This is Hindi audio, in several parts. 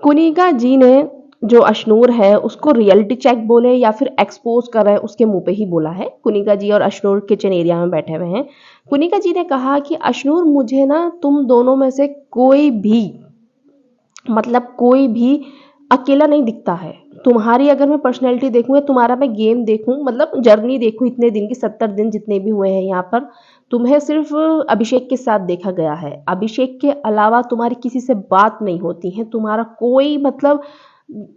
कुनिका जी ने जो अशनूर है उसको रियलिटी चेक बोले या फिर एक्सपोज कर रहे हैं उसके मुंह पे ही बोला है। कुनिका जी और अशनूर किचन एरिया में बैठे हुए हैं। कुनिका जी ने कहा कि अशनूर मुझे ना तुम दोनों में से कोई भी मतलब कोई भी अकेला नहीं दिखता है। तुम्हारी अगर मैं पर्सनैलिटी देखूँ या तुम्हारा मैं गेम देखूँ मतलब जर्नी देखूँ इतने दिन की 70 दिन जितने भी हुए हैं यहाँ पर, तुम्हें सिर्फ अभिषेक के साथ देखा गया है। अभिषेक के अलावा तुम्हारी किसी से बात नहीं होती है। तुम्हारा कोई मतलब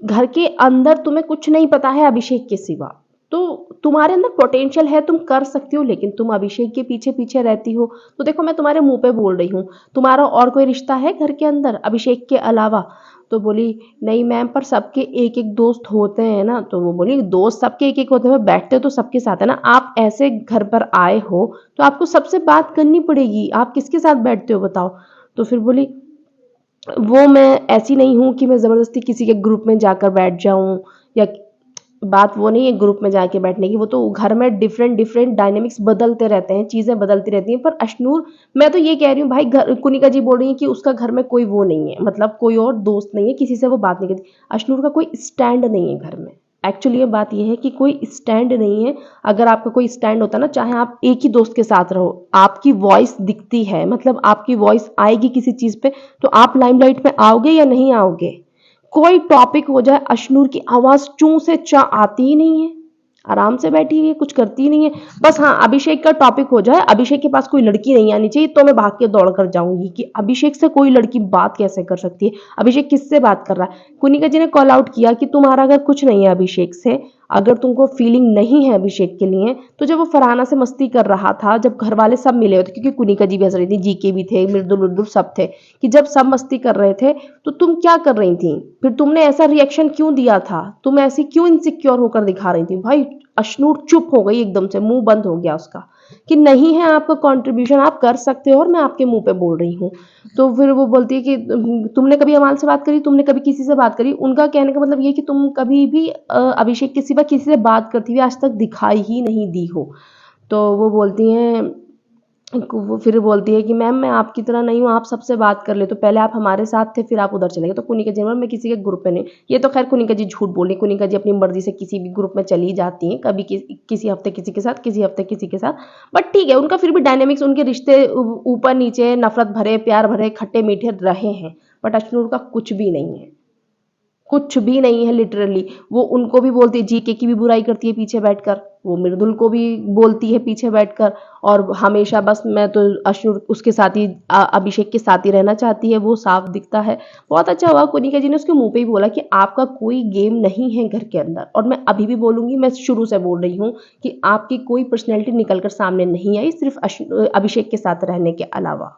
घर के अंदर तुम्हें कुछ नहीं पता है अभिषेक के सिवा। तो तुम्हारे अंदर पोटेंशियल है, तुम कर सकती हो, लेकिन तुम अभिषेक के पीछे पीछे रहती हो। तो देखो मैं तुम्हारे मुंह पे बोल रही हूँ, तुम्हारा और कोई रिश्ता है घर के अंदर अभिषेक के अलावा? तो बोली नहीं मैम, पर सबके एक एक दोस्त होते हैं ना। तो वो बोली दोस्त सबके एक एक होते हैं, बैठते तो सबके साथ है ना। आप ऐसे घर पर आए हो तो आपको सबसे बात करनी पड़ेगी, आप किसके साथ बैठते हो बताओ? तो फिर बोली वो मैं ऐसी नहीं हूँ कि मैं ज़बरदस्ती किसी के ग्रुप में जाकर बैठ जाऊँ, या बात वो नहीं है ग्रुप में जाके बैठने की। वो तो घर में डिफरेंट डिफरेंट डायनेमिक्स बदलते रहते हैं, चीज़ें बदलती रहती हैं। पर अशनूर, मैं तो ये कह रही हूँ भाई, घर कुनिका जी बोल रही है कि उसका घर में कोई वो नहीं है, मतलब कोई और दोस्त नहीं है, किसी से वो बात नहीं करती। अशनूर का कोई स्टैंड नहीं है घर में। एक्चुअली ये बात ये है कि कोई स्टैंड नहीं है। अगर आपका कोई स्टैंड होता ना, चाहे आप एक ही दोस्त के साथ रहो, आपकी वॉइस दिखती है, मतलब आपकी वॉइस आएगी किसी चीज़ पे, तो आप लाइमलाइट में आओगे या नहीं आओगे? कोई टॉपिक हो जाए, अशनूर की आवाज चूं से चा आती ही नहीं है। आराम से बैठी हुई है, कुछ करती ही नहीं है। बस हाँ, अभिषेक का टॉपिक हो जाए, अभिषेक के पास कोई लड़की नहीं आनी चाहिए, तो मैं भाग के दौड़ कर जाऊंगी कि अभिषेक से कोई लड़की बात कैसे कर सकती है, अभिषेक किससे बात कर रहा है। कुनिका जी ने कॉल आउट किया कि तुम्हारा अगर कुछ नहीं है अभिषेक से, अगर तुमको फीलिंग नहीं है अभिषेक के लिए, तो जब वो फरहाना से मस्ती कर रहा था, जब घर वाले सब मिले हुए थे, क्योंकि कुनिका जी भी हंस रही थी, जीके भी थे, मृदुल मृदुल सब थे, कि जब सब मस्ती कर रहे थे तो तुम क्या कर रही थी? फिर तुमने ऐसा रिएक्शन क्यों दिया था? तुम ऐसी क्यों इनसिक्योर होकर दिखा रही थी? भाई अशनूर चुप हो गई एकदम से, मुंह बंद हो गया उसका कि नहीं है आपका कंट्रीब्यूशन, आप कर सकते हो और मैं आपके मुंह पे बोल रही हूँ। तो फिर वो बोलती है कि तुमने कभी अमाल से बात करी, तुमने कभी किसी से बात करी? उनका कहने का मतलब ये कि तुम कभी भी अभिषेक के सिवा किसी से बात करती हुई आज तक दिखाई ही नहीं दी हो। तो वो बोलती हैं, वो फिर बोलती है कि मैम मैं आपकी तरह नहीं हूँ, आप सबसे बात कर ले, तो पहले आप हमारे साथ थे फिर आप उधर चले गए। तो कुनिका जी, मैं किसी के ग्रुप में नहीं। ये तो खैर कुनिका जी झूठ बोल रही, कुनिका जी अपनी मर्जी से किसी भी ग्रुप में चली जाती हैं, कभी किसी हफ्ते किसी के साथ, किसी हफ्ते किसी के साथ। बट ठीक है, उनका फिर भी डायनेमिक्स, उनके रिश्ते ऊपर नीचे, नफरत भरे प्यार भरे खट्टे मीठे रहे हैं। बट अशनूर का कुछ भी नहीं है, कुछ भी नहीं है लिटरली। वो उनको भी बोलती है, जीके की भी बुराई करती है पीछे बैठकर, वो मृदुल को भी बोलती है पीछे बैठकर, और हमेशा बस मैं तो अशनूर उसके साथ ही अभिषेक के साथ ही रहना चाहती है, वो साफ दिखता है। बहुत अच्छा हुआ कुनिका जी ने उसके मुंह पे ही बोला कि आपका कोई गेम नहीं है घर के अंदर। और मैं अभी भी बोलूंगी, मैं शुरू से बोल रही हूँ कि आपकी कोई पर्सनैलिटी निकल कर सामने नहीं आई, सिर्फ अभिषेक के साथ रहने के अलावा।